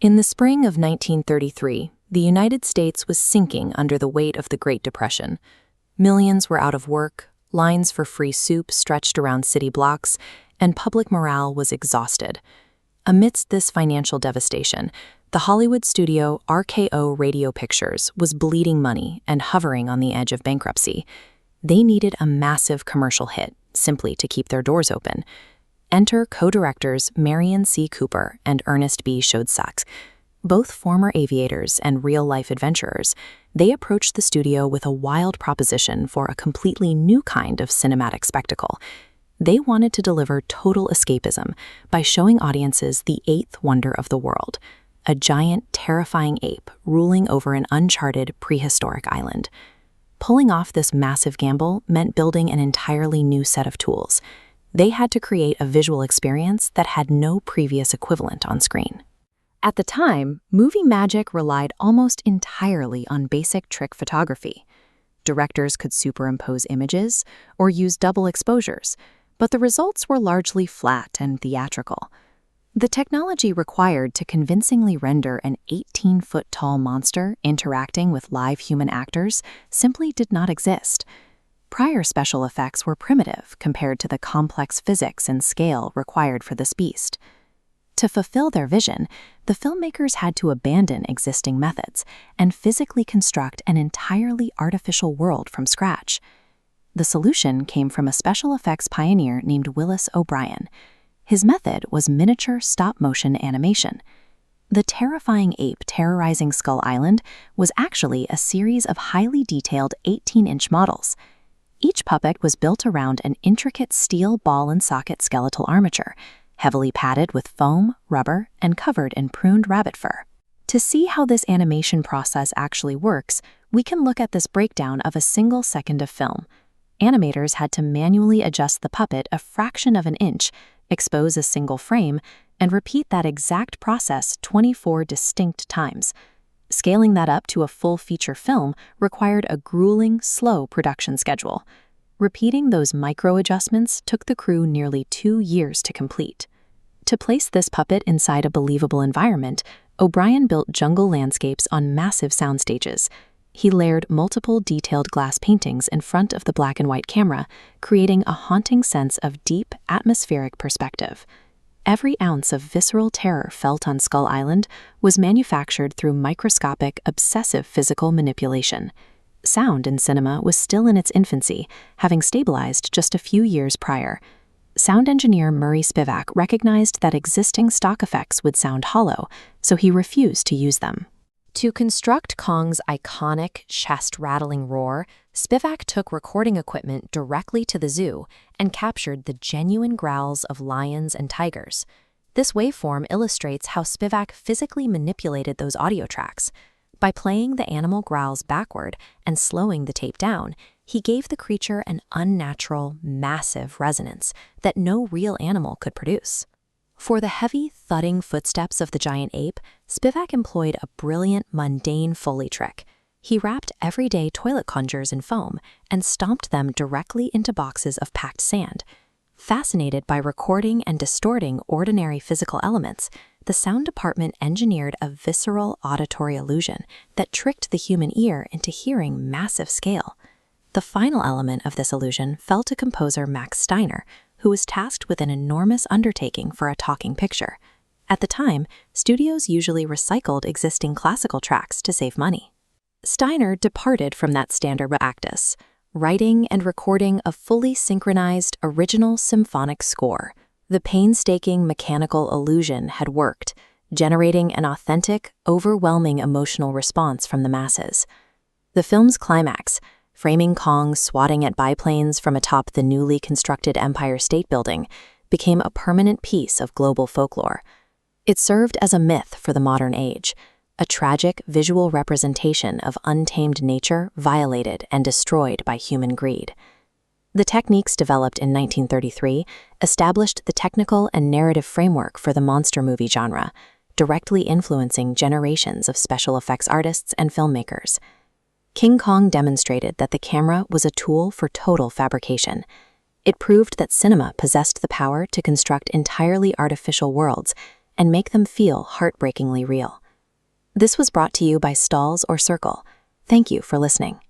In the spring of 1933, the United States was sinking under the weight of the Great Depression. Millions were out of work, lines for free soup stretched around city blocks, and public morale was exhausted. Amidst this financial devastation, the Hollywood studio RKO Radio Pictures was bleeding money and hovering on the edge of bankruptcy. They needed a massive commercial hit, simply to keep their doors open. Enter co-directors Marion C. Cooper and Ernest B. Schoedsack. Both former aviators and real-life adventurers, they approached the studio with a wild proposition for a completely new kind of cinematic spectacle. They wanted to deliver total escapism by showing audiences the eighth wonder of the world, a giant, terrifying ape ruling over an uncharted prehistoric island. Pulling off this massive gamble meant building an entirely new set of tools. They had to create a visual experience that had no previous equivalent on screen. At the time, movie magic relied almost entirely on basic trick photography. Directors could superimpose images or use double exposures, but the results were largely flat and theatrical. The technology required to convincingly render an 18-foot-tall monster interacting with live human actors simply did not exist. Prior special effects were primitive compared to the complex physics and scale required for this beast. To fulfill their vision, the filmmakers had to abandon existing methods and physically construct an entirely artificial world from scratch. The solution came from a special effects pioneer named Willis O'Brien. His method was miniature stop-motion animation. The terrifying ape terrorizing Skull Island was actually a series of highly detailed 18-inch models. Each puppet was built around an intricate steel ball-and-socket skeletal armature, heavily padded with foam, rubber, and covered in pruned rabbit fur. To see how this animation process actually works, we can look at this breakdown of a single second of film. Animators had to manually adjust the puppet a fraction of an inch, expose a single frame, and repeat that exact process 24 distinct times. Scaling that up to a full feature film required a grueling, slow production schedule. Repeating those micro-adjustments took the crew nearly 2 years to complete. To place this puppet inside a believable environment, O'Brien built jungle landscapes on massive sound stages. He layered multiple detailed glass paintings in front of the black and white camera, creating a haunting sense of deep, atmospheric perspective. Every ounce of visceral terror felt on Skull Island was manufactured through microscopic, obsessive physical manipulation. Sound in cinema was still in its infancy, having stabilized just a few years prior. Sound engineer Murray Spivak recognized that existing stock effects would sound hollow, so he refused to use them. To construct Kong's iconic, chest-rattling roar, Spivak took recording equipment directly to the zoo and captured the genuine growls of lions and tigers. This waveform illustrates how Spivak physically manipulated those audio tracks. By playing the animal growls backward and slowing the tape down, he gave the creature an unnatural, massive resonance that no real animal could produce. For the heavy, thudding footsteps of the giant ape, Spivak employed a brilliant, mundane Foley trick. He wrapped everyday toilet conjures in foam and stomped them directly into boxes of packed sand. Fascinated by recording and distorting ordinary physical elements, the sound department engineered a visceral auditory illusion that tricked the human ear into hearing massive scale. The final element of this illusion fell to composer Max Steiner, who was tasked with an enormous undertaking for a talking picture. At the time, studios usually recycled existing classical tracks to save money. Steiner departed from that standard practice, writing and recording a fully synchronized original symphonic score. The painstaking mechanical illusion had worked, generating an authentic, overwhelming emotional response from the masses. The film's climax, framing Kong swatting at biplanes from atop the newly constructed Empire State Building, became a permanent piece of global folklore. It served as a myth for the modern age, a tragic visual representation of untamed nature violated and destroyed by human greed. The techniques developed in 1933 established the technical and narrative framework for the monster movie genre, directly influencing generations of special effects artists and filmmakers. King Kong demonstrated that the camera was a tool for total fabrication. It proved that cinema possessed the power to construct entirely artificial worlds and make them feel heartbreakingly real. This was brought to you by Stalls or Circle. Thank you for listening.